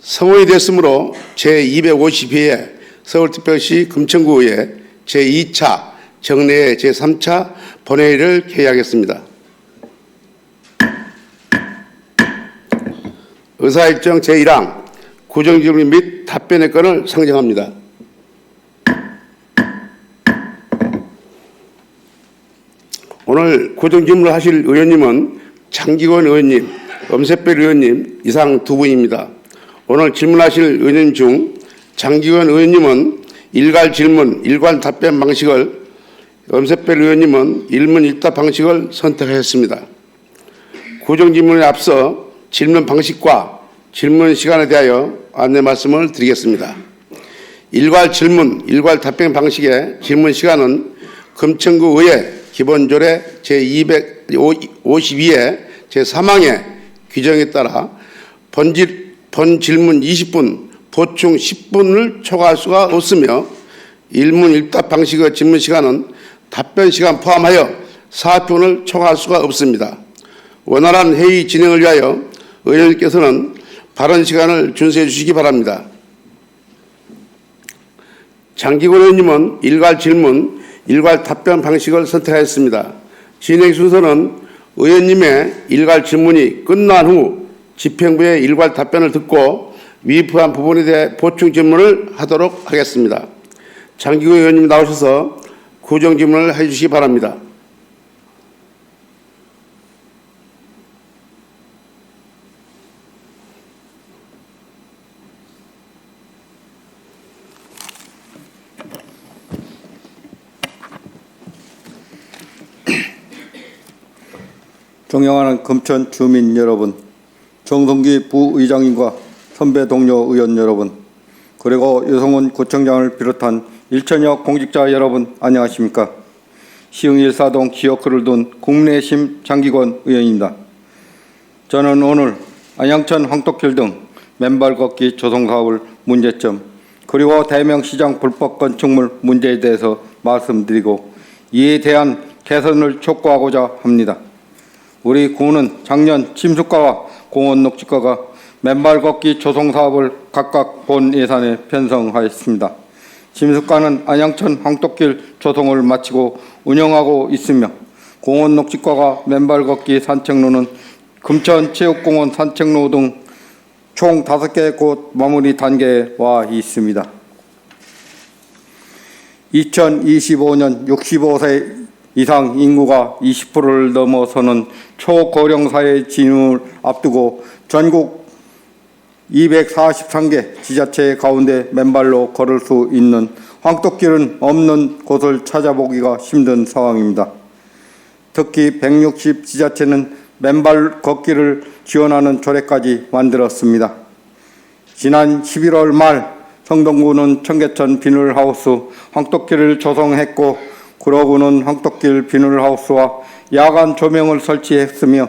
성원이 됐으므로 제250회에 서울특별시 금천구의회 제2차 정례 제3차 본회의를 개의하겠습니다. 의사일정 제1항 구정질문 및 답변의 건을 상정합니다. 오늘 구정질문을 하실 의원님은 장기권 의원님, 엄세별 의원님 이상 두 분입니다. 오늘 질문하실 의원님 중 장기권 의원님은 일괄 질문, 일괄 답변 방식을, 엄세별 의원님은 일문 일답 방식을 선택하였습니다. 구정질문에 앞서 질문 방식과 질문 시간에 대하여 안내 말씀을 드리겠습니다. 일괄 질문, 일괄 답변 방식의 질문 시간은 금천구 의회 기본조례 제252회 제3항의 규정에 따라 본 질문 20분, 보충 10분을 초과할 수가 없으며 일문 일답 방식의 질문 시간은 답변 시간 포함하여 4분을 초과할 수가 없습니다. 원활한 회의 진행을 위하여 의원님께서는 발언 시간을 준수해 주시기 바랍니다. 장기권 의원님은 일괄 질문, 일괄 답변 방식을 선택하였습니다. 진행 순서는 의원님의 일괄 질문이 끝난 후 집행부의 일괄 답변을 듣고 미흡한 부분에 대해 보충 질문을 하도록 하겠습니다. 장기권 의원님 나오셔서 구정 질문을 해주시기 바랍니다. 존경하는 금천 주민 여러분, 정성기 부의장님과 선배 동료 의원 여러분, 그리고 유성훈 구청장을 비롯한 1천여 공직자 여러분 안녕하십니까? 시흥일사동 지역구를 둔 국내심 장기권 의원입니다. 저는 오늘 안양천 황토길 등 맨발 걷기 조성사업을 문제점, 그리고 대명시장 불법 건축물 문제에 대해서 말씀드리고 이에 대한 개선을 촉구하고자 합니다. 우리 구는 작년 침수가와 공원 녹지가가 맨발 걷기 조성 사업을 각각 본 예산에 편성하였습니다. 침수가는 안양천 황토길 조성을 마치고 운영하고 있으며 공원 녹지가가 맨발 걷기 산책로는 금천체육공원 산책로 등 총 5개 곳 마무리 단계에 와 있습니다. 2025년 65세 이상 인구가 20%를 넘어서는 초고령사회 진입을 앞두고 전국 243개 지자체 가운데 맨발로 걸을 수 있는 황토길은 없는 곳을 찾아보기가 힘든 상황입니다. 특히 160 지자체는 맨발 걷기를 지원하는 조례까지 만들었습니다. 지난 11월 말 성동구는 청계천 비닐하우스 황토길을 조성했고 구로구는 황토길 비닐하우스와 야간 조명을 설치했으며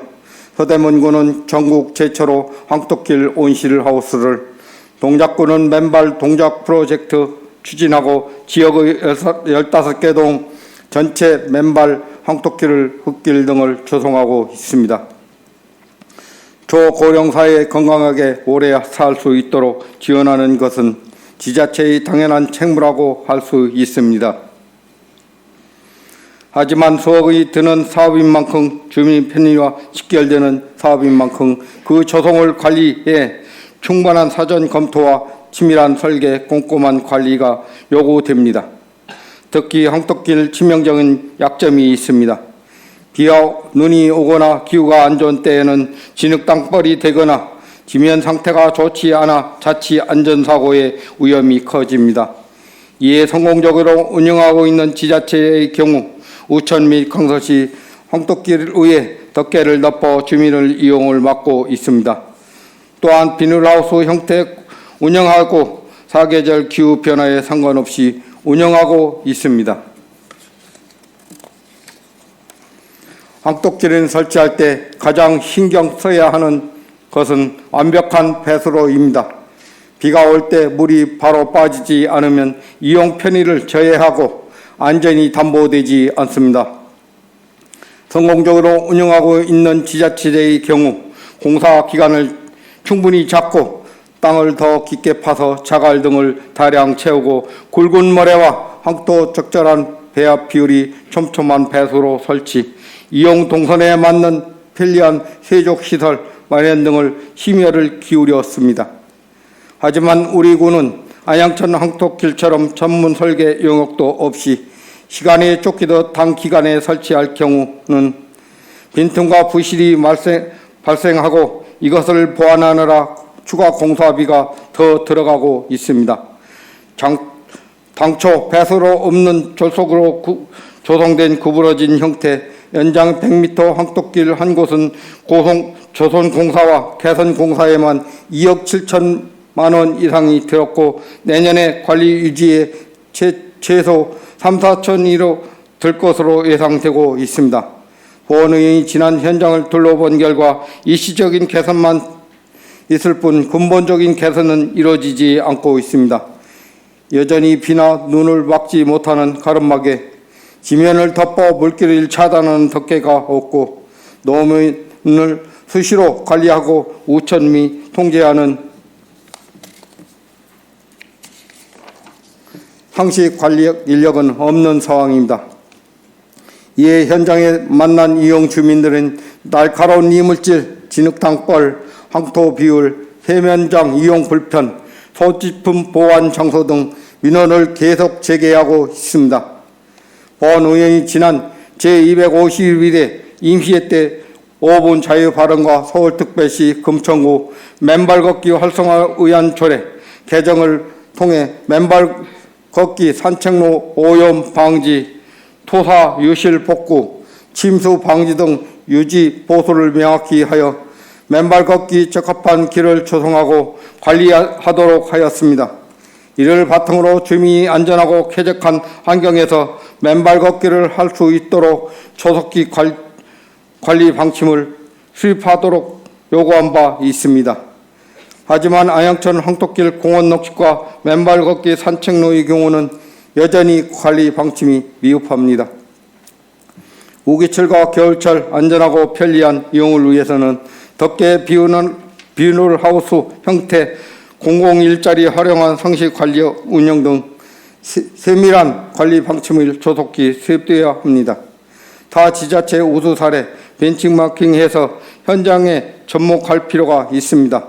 서대문구는 전국 최초로 황토길 온실하우스를, 동작구는 맨발 동작 프로젝트 추진하고 지역의 15개 동 전체 맨발 황토길을 흙길 등을 조성하고 있습니다. 초고령사회 건강하게 오래 살 수 있도록 지원하는 것은 지자체의 당연한 책무라고 할 수 있습니다. 하지만 수억이 드는 사업인 만큼 주민 편의와 직결되는 사업인 만큼 그 조성을 관리해 충분한 사전 검토와 치밀한 설계, 꼼꼼한 관리가 요구됩니다. 특히 황토길 치명적인 약점이 있습니다. 비와 눈이 오거나 기후가 안 좋은 때에는 진흙 땅벌이 되거나 지면 상태가 좋지 않아 자치 안전사고의 위험이 커집니다. 이에 성공적으로 운영하고 있는 지자체의 경우 우천 및 강서시 황토길 위에 덮개를 덮어 주민을 이용을 막고 있습니다. 또한 비닐하우스 형태 운영하고 사계절 기후 변화에 상관없이 운영하고 있습니다. 황토길을 설치할 때 가장 신경 써야 하는 것은 완벽한 배수로입니다. 비가 올 때 물이 바로 빠지지 않으면 이용 편의를 저해하고 안전이 담보되지 않습니다. 성공적으로 운영하고 있는 지자체의 경우 공사 기간을 충분히 잡고 땅을 더 깊게 파서 자갈 등을 다량 채우고 굵은 모래와 항토 적절한 배합 비율이 촘촘한 배수로 설치, 이용 동선에 맞는 편리한 세족 시설 마련 등을 심혈을 기울였습니다. 하지만 우리 군은 안양천 항토길처럼 전문 설계 용역도 없이 시간에 쫓기듯 단기간에 설치할 경우는 빈틈과 부실이 발생하고 이것을 보완하느라 추가 공사비가 더 들어가고 있습니다. 당초 배수로 없는 졸속으로 조성된 구부러진 형태, 연장 100m 항토길 한 곳은 조선공사와 개선공사에만 2억 7천만 원 이상이 들었고 내년에 관리 유지에 최소 3, 4천이로 들 것으로 예상되고 있습니다. 보원의원이 지난 현장을 둘러본 결과 일시적인 개선만 있을 뿐 근본적인 개선은 이루어지지 않고 있습니다. 여전히 비나 눈을 막지 못하는 가름막에 지면을 덮어 물길을 차단하는 덮개가 없고 노면을 수시로 관리하고 우천 및 통제하는 상시 관리 인력은 없는 상황입니다. 이에 현장에 만난 이용 주민들은 날카로운 이물질, 진흙탕벌, 항토 비율, 해면장 이용 불편, 소지품 보관 장소 등 민원을 계속 제기하고 있습니다. 보원 의원이 지난 제251회 임시회 때 5분 자유 발언과 서울특별시 금천구 맨발 걷기 활성화 의안 조례 개정을 통해 맨발 걷기 산책로 오염 방지, 토사 유실 복구, 침수 방지 등 유지 보수를 명확히 하여 맨발 걷기 적합한 길을 조성하고 관리하도록 하였습니다. 이를 바탕으로 주민이 안전하고 쾌적한 환경에서 맨발 걷기를 할 수 있도록 초속기 관리 방침을 수립하도록 요구한 바 있습니다. 하지만 안양천 항토길 공원 녹식과 맨발 걷기 산책로의 경우는 여전히 관리 방침이 미흡합니다. 우기철과 겨울철 안전하고 편리한 이용을 위해서는 덮개 비누 하우스 형태 공공일자리 활용한 상시 관리 운영 등 세밀한 관리 방침을 조속히 수립되어야 합니다. 타 지자체 우수 사례 벤치마킹해서 현장에 접목할 필요가 있습니다.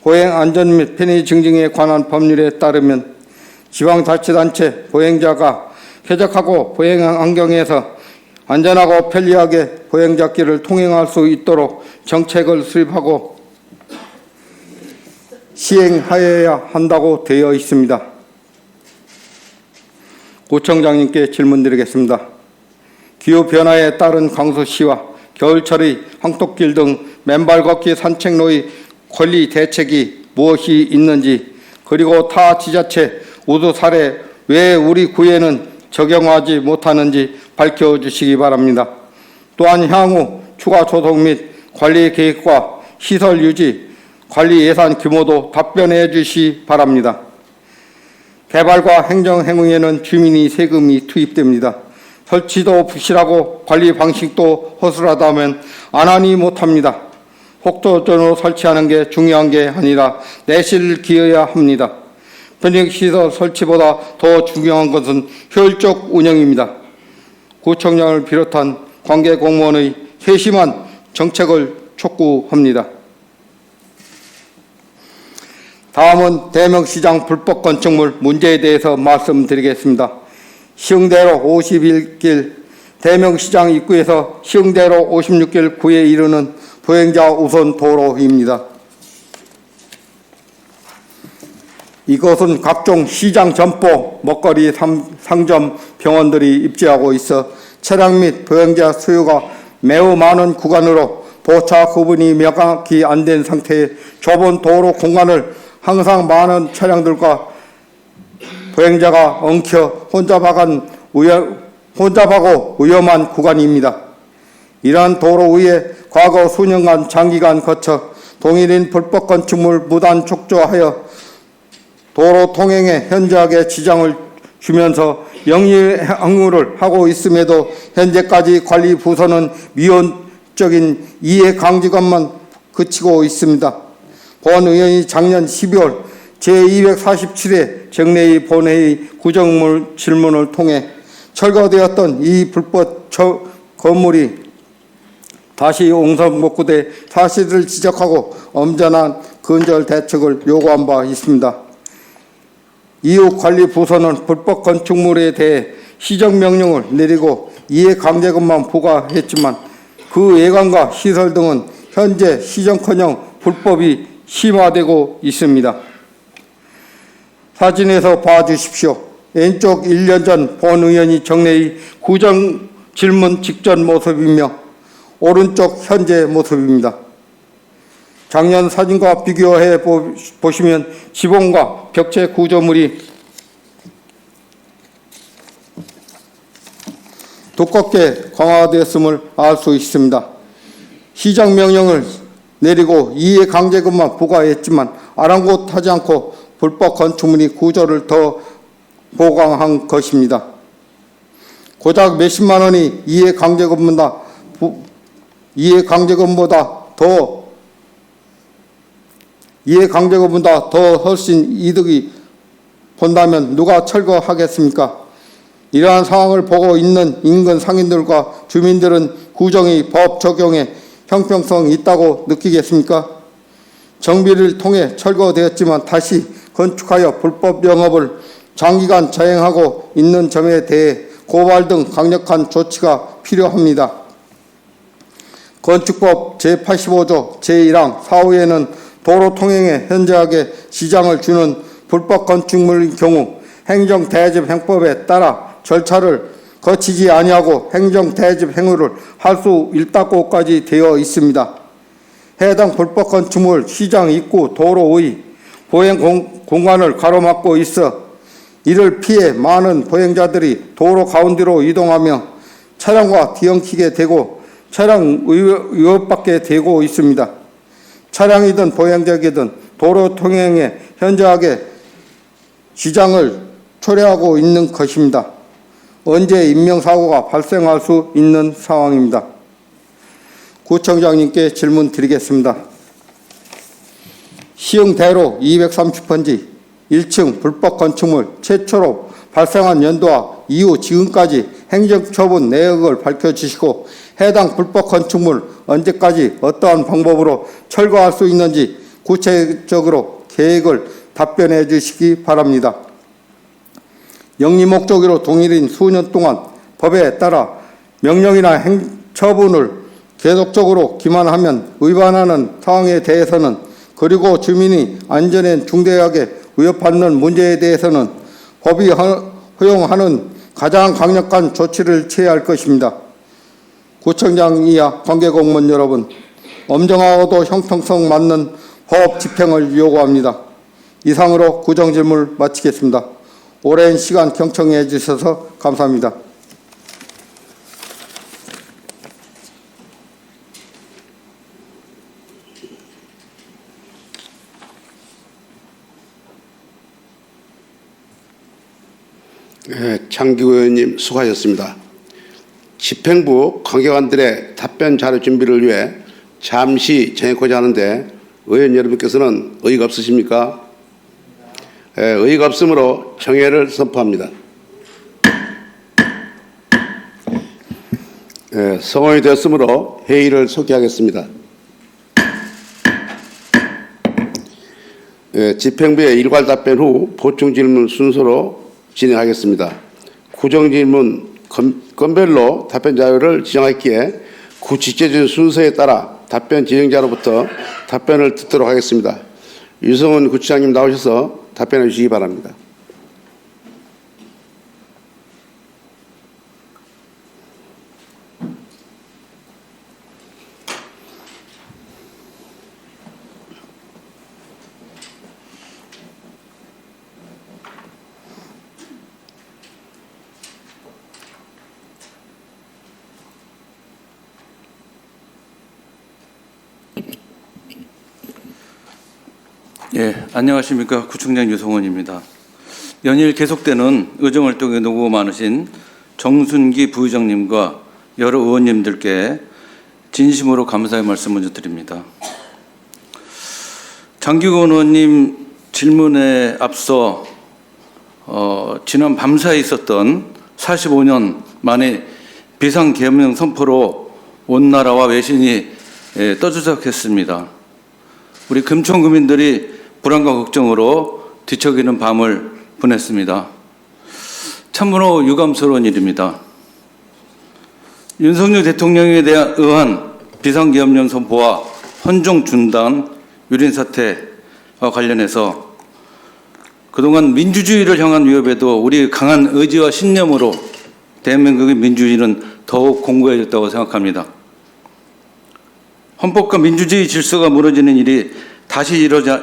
보행 안전 및 편의 증진에 관한 법률에 따르면 지방자치단체 보행자가 쾌적하고 보행 환경에서 안전하고 편리하게 보행자길을 통행할 수 있도록 정책을 수립하고 시행하여야 한다고 되어 있습니다. 구청장님께 질문드리겠습니다. 기후변화에 따른 강수시와 겨울철의 항토길 등 맨발 걷기 산책로의 관리 대책이 무엇이 있는지, 그리고 타 지자체 우수 사례 왜 우리 구에는 적용하지 못하는지 밝혀주시기 바랍니다. 또한 향후 추가 조성 및 관리 계획과 시설 유지, 관리 예산 규모도 답변해 주시기 바랍니다. 개발과 행정행위에는 주민이 세금이 투입됩니다. 설치도 부실하고 관리 방식도 허술하다면 안 하니 못합니다. 혹조전으로 설치하는 게 중요한 게 아니라 내실 기여야 합니다. 편의시설 설치보다 더 중요한 것은 효율적 운영입니다. 구청장을 비롯한 관계 공무원의 세심한 정책을 촉구합니다. 다음은 대명시장 불법 건축물 문제에 대해서 말씀드리겠습니다. 시흥대로 51길 대명시장 입구에서 시흥대로 56길 구에 이르는 보행자 우선 도로입니다. 이것은 각종 시장 점포, 먹거리, 상점, 병원들이 입지하고 있어 차량 및 보행자 수요가 매우 많은 구간으로 보차 구분이 명확히 안 된 상태의 좁은 도로 공간을 항상 많은 차량들과 보행자가 엉켜 혼잡하고 위험한 구간입니다. 이러한 도로 위에 과거 수년간 장기간 거쳐 동일인 불법 건축물 무단 촉조하여 도로 통행에 현저하게 지장을 주면서 영리 행위를 하고 있음에도 현재까지 관리 부서는 미온적인 이해 강조감만 그치고 있습니다. 본 의원이 작년 12월 제247회 정례위 본회의 구정물 질문을 통해 철거되었던 이 불법 건물이 다시 옹성복구돼 사실을 지적하고 엄전한 근절 대책을 요구한 바 있습니다. 이웃관리부서는 불법 건축물에 대해 시정명령을 내리고 이해강제금만 부과했지만 그 예관과 시설 등은 현재 시정커녕 불법이 심화되고 있습니다. 사진에서 봐주십시오. 왼쪽 1년 전 본 의원이 정례의 구정 질문 직전 모습이며 오른쪽 현재 모습입니다. 작년 사진과 비교해 보시면 지붕과 벽체 구조물이 두껍게 강화되었음을 알 수 있습니다. 시정명령을 내리고 이해강제금만 부과했지만 아랑곳하지 않고 불법 건축물이 구조를 더 보강한 것입니다. 고작 몇십만 원이 이해강제금보다 더 훨씬 이득이 본다면 누가 철거하겠습니까? 이러한 상황을 보고 있는 인근 상인들과 주민들은 구정의 법 적용에 형평성이 있다고 느끼겠습니까? 정비를 통해 철거되었지만 다시 건축하여 불법 영업을 장기간 자행하고 있는 점에 대해 고발 등 강력한 조치가 필요합니다. 건축법 제85조 제1항 4호에는 도로 통행에 현저하게 지장을 주는 불법 건축물의 경우 행정대집행법에 따라 절차를 거치지 아니하고 행정대집 행위를 할 수 있다고까지 되어 있습니다. 해당 불법 건축물 시장 입구 도로의 보행 공간을 가로막고 있어 이를 피해 많은 보행자들이 도로 가운데로 이동하며 차량과 뒤엉키게 되고 차량 위협받게 되고 있습니다. 차량이든 보행자이든 도로 통행에 현저하게 지장을 초래하고 있는 것입니다. 언제 인명사고가 발생할 수 있는 상황입니다. 구청장님께 질문 드리겠습니다. 시흥대로 230번지 1층 불법 건축물 최초로 발생한 연도와 이후 지금까지 행정처분 내역을 밝혀주시고 해당 불법 건축물 언제까지 어떠한 방법으로 철거할 수 있는지 구체적으로 계획을 답변해 주시기 바랍니다. 영리 목적으로 동일인 수년 동안 법에 따라 명령이나 처분을 계속적으로 기만하면 위반하는 사항에 대해서는 그리고 주민이 안전에 중대하게 위협받는 문제에 대해서는 법이 허용하는 가장 강력한 조치를 취해야 할 것입니다. 구청장 이하 관계공무원 여러분, 엄정하고도 형평성 맞는 법 집행을 요구합니다. 이상으로 구정질문을 마치겠습니다. 오랜 시간 경청해 주셔서 감사합니다. 장기호 의원님 수고하셨습니다. 집행부 관계관들의 답변 자료 준비를 위해 잠시 정해고자 하는데 의원 여러분께서는 의의가 없으십니까? 의의가 없으므로 정회를 선포합니다. 성원이 되었으므로 회의를 소개하겠습니다. 집행부의 일괄 답변 후 보충 질문 순서로 진행하겠습니다. 구정 질문 건별로 답변 자료를 지정했기에 구체적인 순서에 따라 답변 진행자로부터 답변을 듣도록 하겠습니다. 유성훈 구청장님 나오셔서 답변해 주시기 바랍니다. 예, 안녕하십니까. 구청장 유성원입니다. 연일 계속되는 의정활동에 노고 많으신 정순기 부의장님과 여러 의원님들께 진심으로 감사의 말씀 먼저 드립니다. 장기권 의원님 질문에 앞서 지난 밤사이 있었던 45년 만에 비상계엄령 선포로 온 나라와 외신이 떠들썩했습니다. 우리 금천구민들이 불안과 걱정으로 뒤척이는 밤을 보냈습니다. 참으로 유감스러운 일입니다. 윤석열 대통령에 의한 비상계엄령 선포와 헌정 중단 유린 사태와 관련해서 그동안 민주주의를 향한 위협에도 우리 강한 의지와 신념으로 대한민국의 민주주의는 더욱 공고해졌다고 생각합니다. 헌법과 민주주의 질서가 무너지는 일이 다시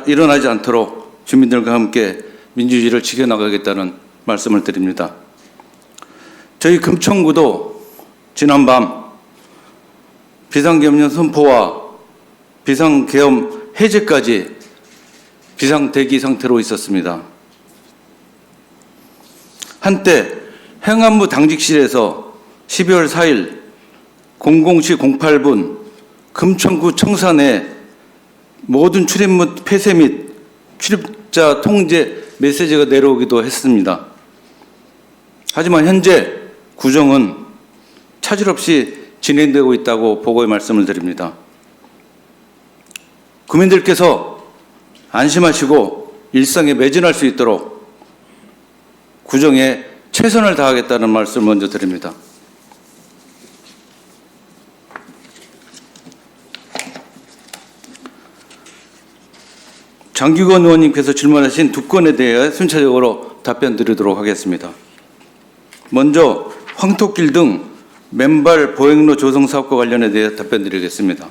일어나지 않도록 주민들과 함께 민주주의를 지켜나가겠다는 말씀을 드립니다. 저희 금천구도 지난밤 비상계엄령 선포와 비상계엄 해제까지 비상대기 상태로 있었습니다. 한때 행안부 당직실에서 12월 4일 00시 08분 금천구 청산에 모든 출입문 폐쇄 및 출입자 통제 메시지가 내려오기도 했습니다. 하지만 현재 구정은 차질 없이 진행되고 있다고 보고의 말씀을 드립니다. 국민들께서 안심하시고 일상에 매진할 수 있도록 구정에 최선을 다하겠다는 말씀을 먼저 드립니다. 장기권 의원님께서 질문하신 두 건에 대해 순차적으로 답변 드리도록 하겠습니다. 먼저 황토길 등 맨발 보행로 조성 사업과 관련에 대해 답변 드리겠습니다.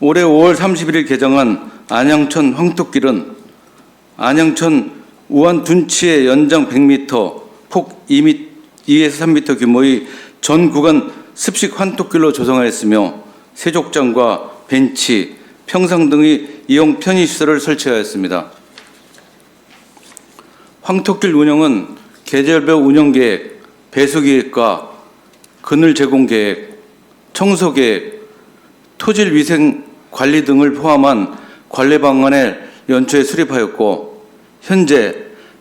올해 5월 31일 개정한 안양천 황토길은 안양천 우한 둔치의 연장 100m, 폭 2에서 3m 규모의 전 구간 습식 황토길로 조성하였으며 세족장과 벤치, 평상 등의 이용 편의시설을 설치하였습니다. 황토길 운영은 계절별 운영계획, 배수계획과 그늘 제공계획, 청소계획, 토질위생 관리 등을 포함한 관리 방안을 연초에 수립하였고 현재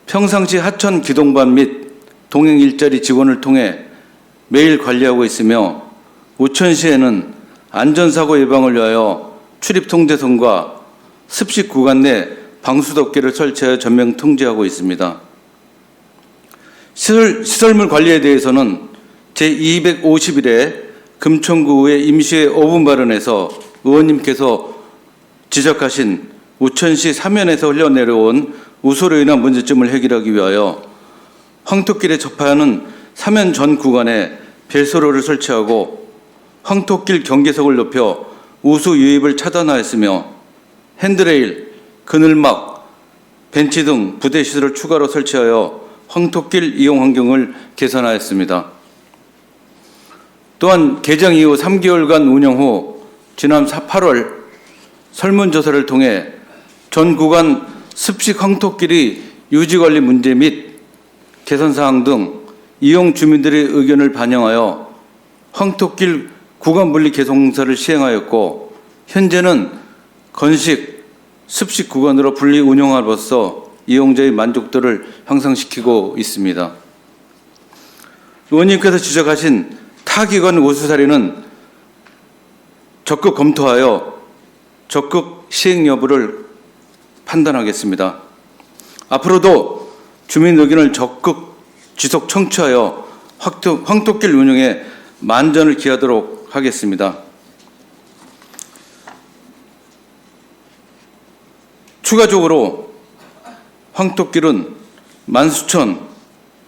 평상시 하천 기동반 및 동행 일자리 직원을 통해 매일 관리하고 있으며 우천시에는 안전사고 예방을 위하여 출입 통제선과 습식 구간 내 방수덮개를 설치하여 전면 통제하고 있습니다. 시설물 관리에 대해서는 제251회 금천구의 임시회 5분 발언에서 의원님께서 지적하신 우천시 사면에서 흘러내려온 우소로 인한 문제점을 해결하기 위하여 황토길에 접하는 사면 전 구간에 벨소로를 설치하고 황토길 경계석을 높여 우수 유입을 차단하였으며 핸드레일, 그늘막, 벤치 등 부대 시설을 추가로 설치하여 황토길 이용 환경을 개선하였습니다. 또한 개장 이후 3개월간 운영 후 지난 8월 설문조사를 통해 전 구간 습식 황토길의 유지관리 문제 및 개선사항 등 이용 주민들의 의견을 반영하여 황토길 구간분리 개선공사를 시행하였고 현재는 건식, 습식 구간으로 분리 운영함으로써 이용자의 만족도를 향상시키고 있습니다. 의원님께서 지적하신 타기관 우수 사례는 적극 검토하여 적극 시행 여부를 판단하겠습니다. 앞으로도 주민 의견을 적극 지속 청취하여 황토길 운영에 만전을 기하도록 하겠습니다. 추가적으로 황토길은 만수천,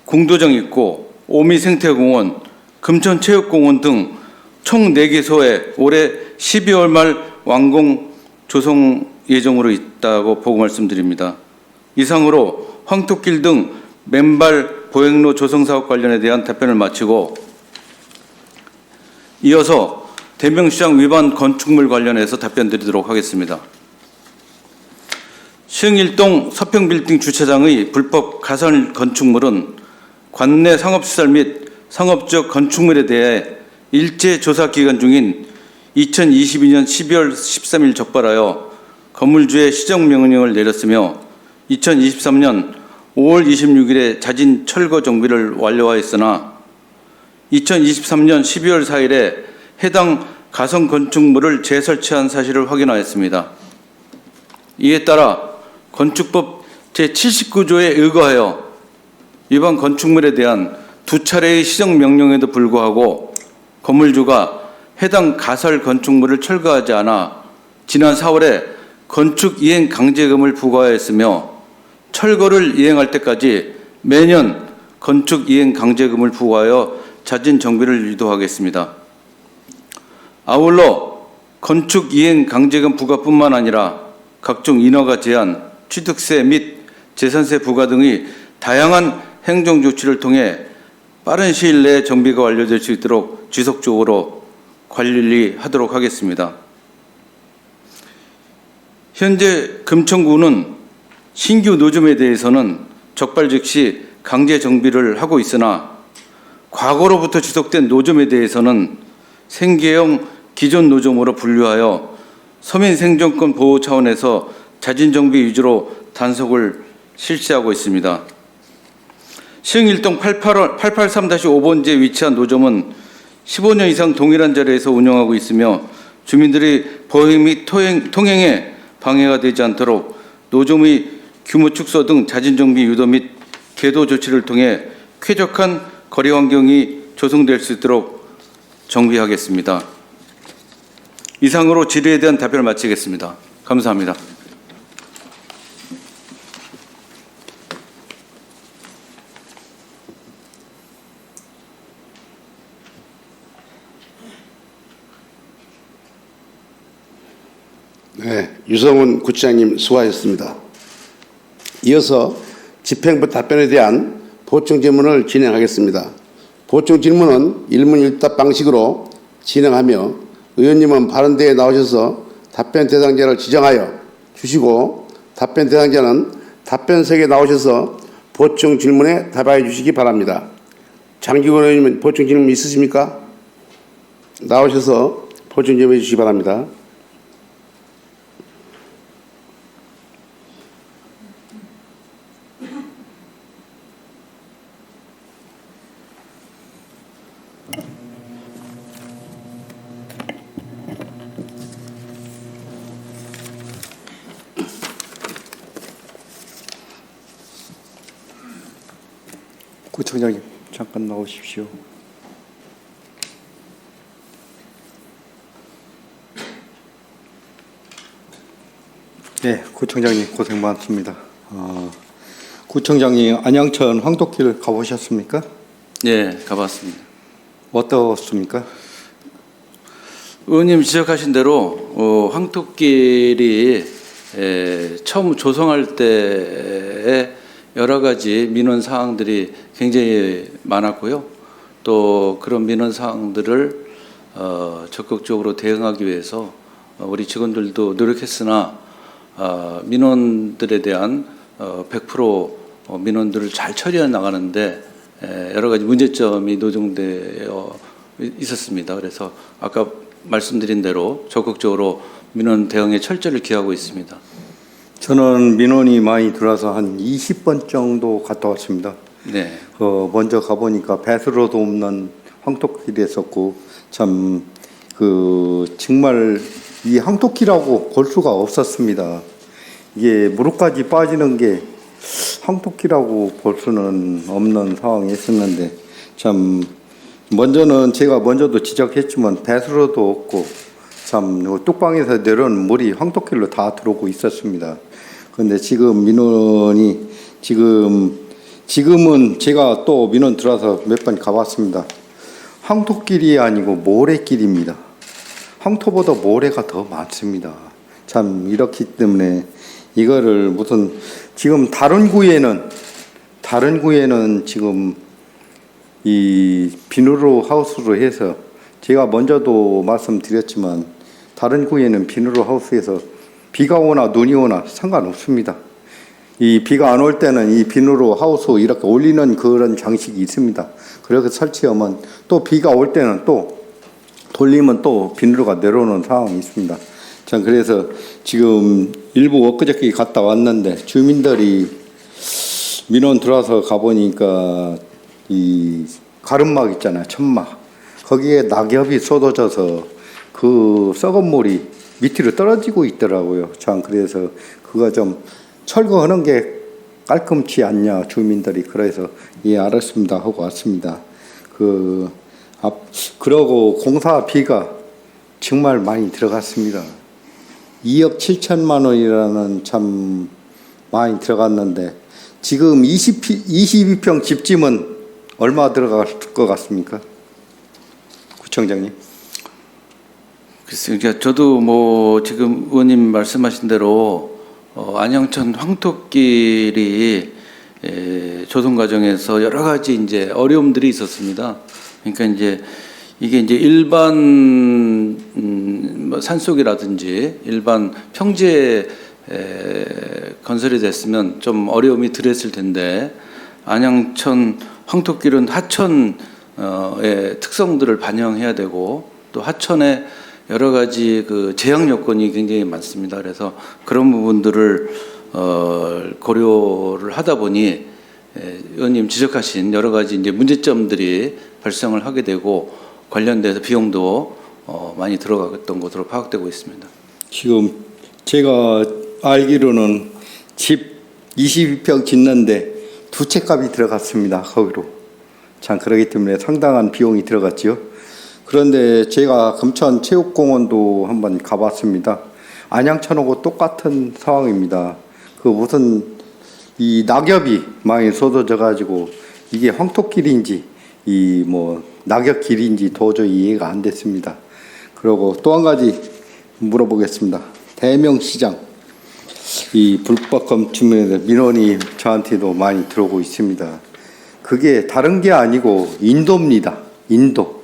공도장 입구, 오미생태공원, 금천체육공원 등 총 4개소에 올해 12월 말 완공 조성 예정으로 있다고 보고 말씀드립니다. 이상으로 황토길 등 맨발 보행로 조성 사업 관련에 대한 답변을 마치고 이어서 대명시장 위반 건축물 관련해서 답변 드리도록 하겠습니다. 시흥일동 서평빌딩 주차장의 불법 가설 건축물은 관내 상업시설 및 상업적 건축물에 대해 일제 조사 기간 중인 2022년 12월 13일 적발하여 건물주의 시정 명령을 내렸으며 2023년 5월 26일에 자진 철거 정비를 완료하였으나 2023년 12월 4일에 해당 가성 건축물을 재설치한 사실을 확인하였습니다. 이에 따라 건축법 제79조에 의거하여 이번 건축물에 대한 2차례의 시정 명령에도 불구하고 건물주가 해당 가설 건축물을 철거하지 않아 지난 4월에 건축 이행 강제금을 부과하였으며 철거를 이행할 때까지 매년 건축 이행 강제금을 부과하여 자진 정비를 유도하겠습니다. 아울러 건축 이행 강제금 부과뿐만 아니라 각종 인허가 제한, 취득세 및 재산세 부과 등의 다양한 행정 조치를 통해 빠른 시일 내에 정비가 완료될 수 있도록 지속적으로 관리하도록 하겠습니다. 현재 금천구는 신규 노점에 대해서는 적발 즉시 강제 정비를 하고 있으나 과거로부터 지속된 노점에 대해서는 생계형 기존 노점으로 분류하여 서민 생존권 보호 차원에서 자진 정비 위주로 단속을 실시하고 있습니다. 시흥일동 883-5번지에 위치한 노점은 15년 이상 동일한 자리에서 운영하고 있으며 주민들의 보행 및 통행에 방해가 되지 않도록 노점의 규모 축소 등 자진 정비 유도 및 계도 조치를 통해 쾌적한 거리 환경이 조성될 수 있도록 정비하겠습니다. 이상으로 질의에 대한 답변을 마치겠습니다. 감사합니다. 네, 유성훈 구청장님 수고하셨습니다. 이어서 집행부 답변에 대한 보충 질문을 진행하겠습니다. 보충 질문은 일문일답 방식으로 진행하며 의원님은 발언대에 나오셔서 답변 대상자를 지정하여 주시고 답변 대상자는 답변석에 나오셔서 보충 질문에 답하여 주시기 바랍니다. 장기권 의원님은 보충 질문 있으십니까? 나오셔서 보충 질문해 주시기 바랍니다. 구청장님 잠깐 나오십시오. 네, 구청장님 고생 많습니다. 구청장님 안양천 황토길 가보셨습니까? 네, 가봤습니다. 어떻습니까? 의원님 지적하신 대로 황토길이 처음 조성할 때에 여러 가지 민원 사항들이 굉장히 많았고요. 또 그런 민원 사항들을 적극적으로 대응하기 위해서 우리 직원들도 노력했으나 민원들에 대한 100% 민원들을 잘 처리해 나가는데 여러 가지 문제점이 노정되어 있었습니다. 그래서 아까 말씀드린 대로 적극적으로 민원 대응에 철저를 기하고 있습니다. 저는 민원이 많이 들어와서 한 20번 정도 갔다 왔습니다. 네. 먼저 가보니까 배수로도 없는 황토길이었었고 참 정말 이 황토길하고 볼 수가 없었습니다. 이게 무릎까지 빠지는 게 황토길하고 볼 수는 없는 상황이 있었는데 참 먼저는 제가 먼저도 지적했지만 배수로도 없고 참 뚝방에서 내려오는 물이 황토길로 다 들어오고 있었습니다. 그런데 지금 민원이 지금은 제가 또 민원 들어와서 몇 번 가봤습니다. 황토길이 아니고 모래길입니다. 황토보다 모래가 더 많습니다. 참 이렇기 때문에 이거를 무슨 지금 다른 구에는 지금 이 비누로 하우스로 해서 제가 먼저도 말씀드렸지만 다른 구에는 비누로 하우스에서 비가 오나 눈이 오나 상관없습니다. 이 비가 안 올 때는 이 비누로 하우스 이렇게 올리는 그런 장식이 있습니다. 그렇게 설치하면 또 비가 올 때는 또 돌리면 또 비누로가 내려오는 상황이 있습니다. 참 그래서 지금 일부 엊그저께 갔다 왔는데 주민들이 민원 들어와서 가보니까 이 가름막 있잖아요. 천막. 거기에 낙엽이 쏟아져서 그 썩은 물이 밑으로 떨어지고 있더라고요. 참 그래서 그거 좀 철거하는 게 깔끔치 않냐 주민들이 그래서 예 알았습니다 하고 왔습니다. 그러고 공사비가 정말 많이 들어갔습니다. 2억 7천만 원이라는 참 많이 들어갔는데 지금 22평 집짐은 얼마 들어갈 것 같습니까? 구청장님. 글쎄요, 그러니까 저도 뭐 지금 의원님 말씀하신 대로 안양천 황토길이 조성 과정에서 여러 가지 이제 어려움들이 있었습니다. 그러니까 이제 이게 이제 일반 뭐 산속이라든지 일반 평지에 건설이 됐으면 좀 어려움이 덜했을 텐데 안양천 황토길은 하천의 특성들을 반영해야 되고 또 하천의 여러 가지 그 제약 요건이 굉장히 많습니다. 그래서 그런 부분들을 고려를 하다 보니 의원님 지적하신 여러 가지 이제 문제점들이 발생을 하게 되고 관련돼서 비용도 많이 들어갔던 것으로 파악되고 있습니다. 지금 제가 알기로는 집 22평 짓는데 두 채 값이 들어갔습니다. 거기로. 참 그러기 때문에 상당한 비용이 들어갔지요. 그런데 제가 금천 체육공원도 한번 가봤습니다. 안양천하고 똑같은 상황입니다. 그 무슨 이 낙엽이 많이 쏟아져 가지고 이게 황토길인지 이 뭐 낙엽길인지 도저히 이해가 안 됐습니다. 그리고 또 한 가지 물어보겠습니다. 대명시장 이 불법 건축물에 민원이 저한테도 많이 들어오고 있습니다. 그게 다른 게 아니고 인도입니다. 인도.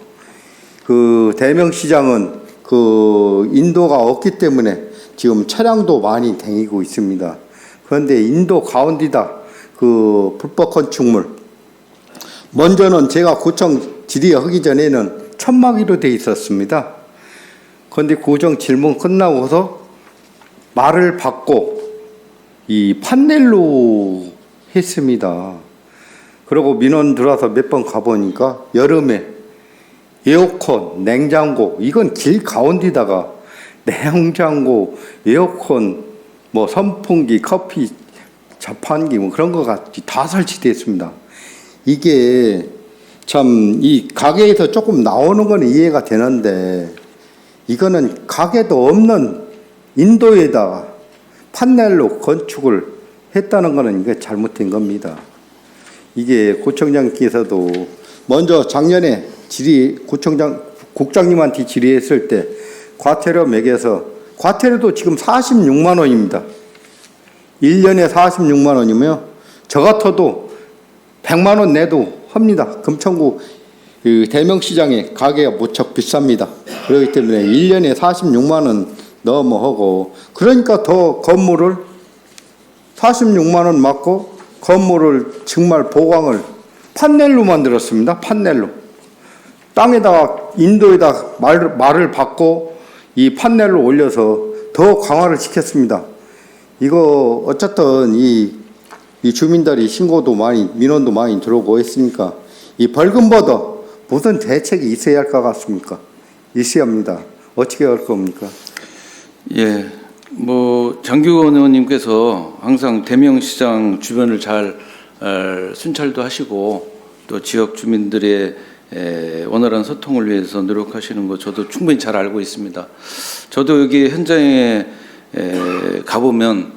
그 대명시장은 그 인도가 없기 때문에 지금 차량도 많이 다니고 있습니다. 그런데 인도 가운데다 그 불법 건축물 먼저는 제가 구청 질의하기 전에는 천막이로 돼 있었습니다. 그런데 구청 질문 끝나고서 말을 받고 이 판넬로 했습니다. 그리고 민원 들어와서 몇 번 가보니까 여름에 에어컨, 냉장고 이건 길 가운데다가 냉장고, 에어컨, 뭐 선풍기, 커피, 자판기 뭐 그런 거 같이 다 설치되어 있습니다. 이게 참 이 가게에서 조금 나오는 건 이해가 되는데 이거는 가게도 없는 인도에다가 판넬로 건축을 했다는 거는 이게 잘못된 겁니다. 이게 구청장께서도 먼저 작년에 국장님한테 질의했을 때 과태료 매겨서 과태료도 지금 46만 원입니다. 1년에 46만 원이며 저 같아도 100만 원 내도 합니다. 금천구 그 대명시장에 가게가 무척 비쌉니다. 그렇기 때문에 1년에 46만 원 넘어 하고 그러니까 더 건물을 46만 원 맞고 건물을 정말 보강을 판넬로 만들었습니다. 판넬로. 땅에다가 인도에다 말을 받고 이 판넬로 올려서 더 강화를 시켰습니다. 이거 어쨌든 이 주민들이 신고도 많이 민원도 많이 들어오고 했으니까 이 벌금보다 무슨 대책이 있어야 할 것 같습니까? 있어야 합니다. 어떻게 할 겁니까? 예, 뭐 장규원 의원님께서 항상 대명시장 주변을 잘 순찰도 하시고 또 지역 주민들의 원활한 소통을 위해서 노력하시는 거 저도 충분히 잘 알고 있습니다. 저도 여기 현장에 가보면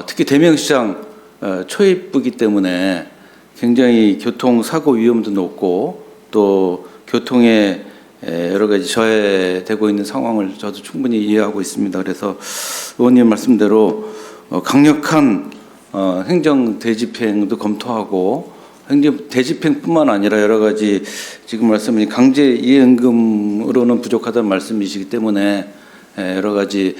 특히 대명시장 초입부기 때문에 굉장히 교통사고 위험도 높고 또 교통에 여러 가지 저해되고 있는 상황을 저도 충분히 이해하고 있습니다. 그래서 의원님 말씀대로 강력한 행정 대집행도 검토하고 행정 대집행뿐만 아니라 여러 가지 지금 말씀하신 강제 이해응금으로는 부족하다는 말씀이시기 때문에 여러 가지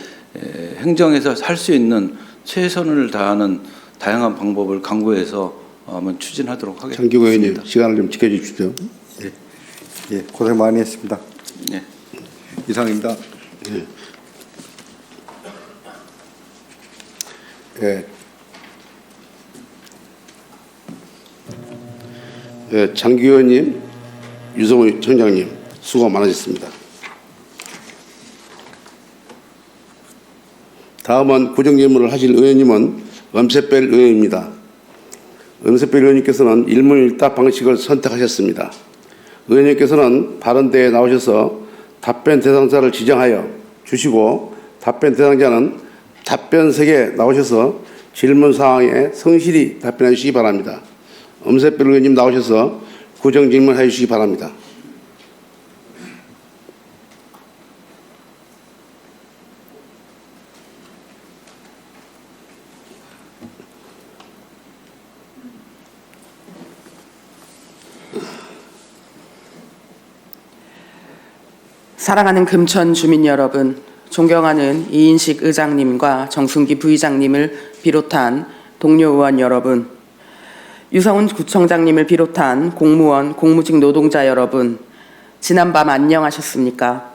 행정에서 할 수 있는 최선을 다하는 다양한 방법을 강구해서 한번 추진하도록 하겠습니다. 장기호 의원님 시간을 좀 지켜주십시오. 예, 고생 많이 했습니다. 네. 이상입니다. 네. 예. 예, 장기 의원님, 유성훈 청장님 수고 많으셨습니다. 다음은 구정질문을 하실 의원님은 엄세별 의원입니다. 엄세별 의원님께서는 일문일답 방식을 선택하셨습니다. 의원님께서는 발언대에 나오셔서 답변 대상자를 지정하여 주시고 답변 대상자는 답변석에 나오셔서 질문 사항에 성실히 답변해 주시기 바랍니다. 엄세별 의원님 나오셔서 구정질문 해 주시기 바랍니다. 사랑하는 금천 주민 여러분, 존경하는 이인식 의장님과 정순기 부의장님을 비롯한 동료 의원 여러분, 유성훈 구청장님을 비롯한 공무원, 공무직 노동자 여러분, 지난밤 안녕하셨습니까?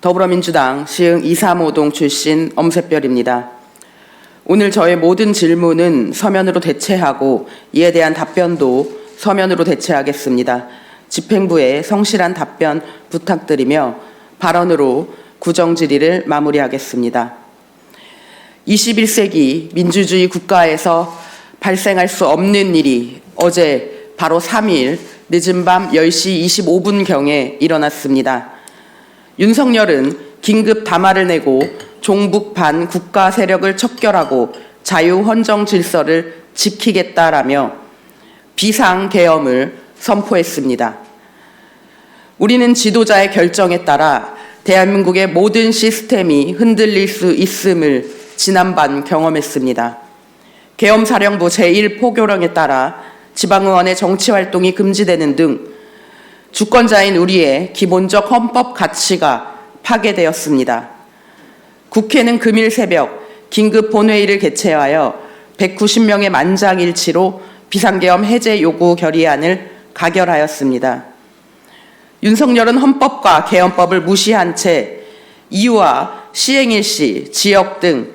더불어민주당 시흥 235동 출신 엄세별입니다. 오늘 저의 모든 질문은 서면으로 대체하고 이에 대한 답변도 서면으로 대체하겠습니다. 집행부에 성실한 답변 부탁드리며 발언으로 구정질의를 마무리하겠습니다. 21세기 민주주의 국가에서 발생할 수 없는 일이 어제 바로 3일 늦은 밤 10시 25분경에 일어났습니다. 윤석열은 긴급 담화를 내고 종북 반 국가 세력을 척결하고 자유헌정 질서를 지키겠다라며 비상계엄을 선포했습니다. 우리는 지도자의 결정에 따라 대한민국의 모든 시스템이 흔들릴 수 있음을 지난밤 경험했습니다. 계엄사령부 제1포교령에 따라 지방의원의 정치활동이 금지되는 등 주권자인 우리의 기본적 헌법 가치가 파괴되었습니다. 국회는 금일 새벽 긴급 본회의를 개최하여 190명의 만장일치로 비상계엄 해제 요구 결의안을 가결하였습니다. 윤석열은 헌법과 계엄법을 무시한 채 이유와 시행일시, 지역 등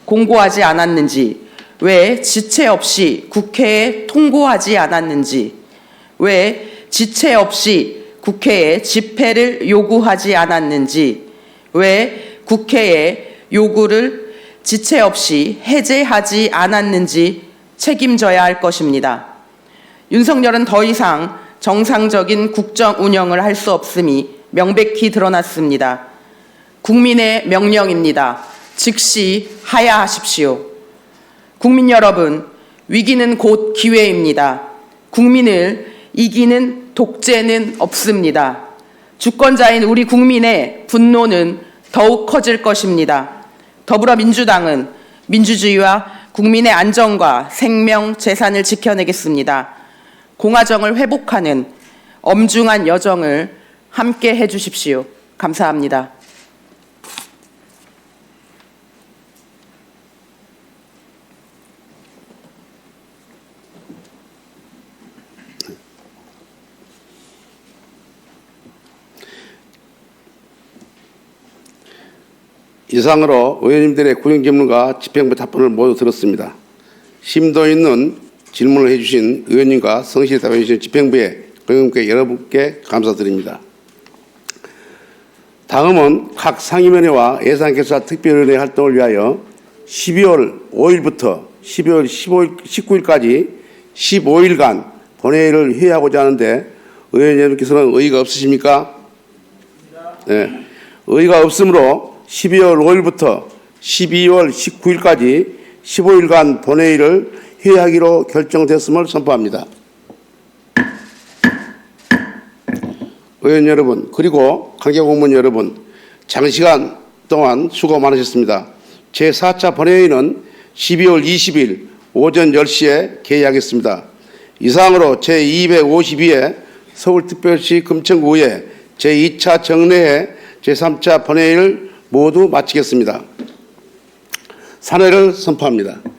공고하지 않았는지, 왜 지체 없이 국회에 통고하지 않았는지, 왜 지체 없이 국회에 집회를 요구하지 않았는지, 왜 국회에 요구를 지체 없이 해제하지 않았는지 책임져야 할 것입니다. 윤석열은 더 이상 정상적인 국정 운영을 할 수 없음이 명백히 드러났습니다. 국민의 명령입니다. 즉시 하야하십시오. 국민 여러분, 위기는 곧 기회입니다. 국민을 이기는 독재는 없습니다. 주권자인 우리 국민의 분노는 더욱 커질 것입니다. 더불어민주당은 민주주의와 국민의 안전과 생명, 재산을 지켜내겠습니다. 공화정을 회복하는 엄중한 여정을 함께 해주십시오. 감사합니다. 이상으로 의원님들의 구정질문과 집행부 답변을 모두 들었습니다. 심도 있는 질문을 해주신 의원님과 성실히 답해주신 집행부의 의원님께 여러분께 감사드립니다. 다음은 각 상임위원회와 예산결사 특별위원회 활동을 위하여 12월 5일부터 12월 19일까지 15일간 본회의를 회의하고자 하는데 의원 여러분께서는 의의가 없으십니까? 네. 의의가 없으므로 12월 5일부터 12월 19일까지 15일간 본회의를 회의하기로 결정됐음을 선포합니다. 의원 여러분, 그리고 관계공무원 여러분, 장시간 동안 수고 많으셨습니다. 제4차 본회의는 12월 20일 오전 10시에 개의하겠습니다. 이상으로 제252회 서울특별시 금천구의 제2차 정례회 제3차 본회의를 모두 마치겠습니다. 산회를 선포합니다.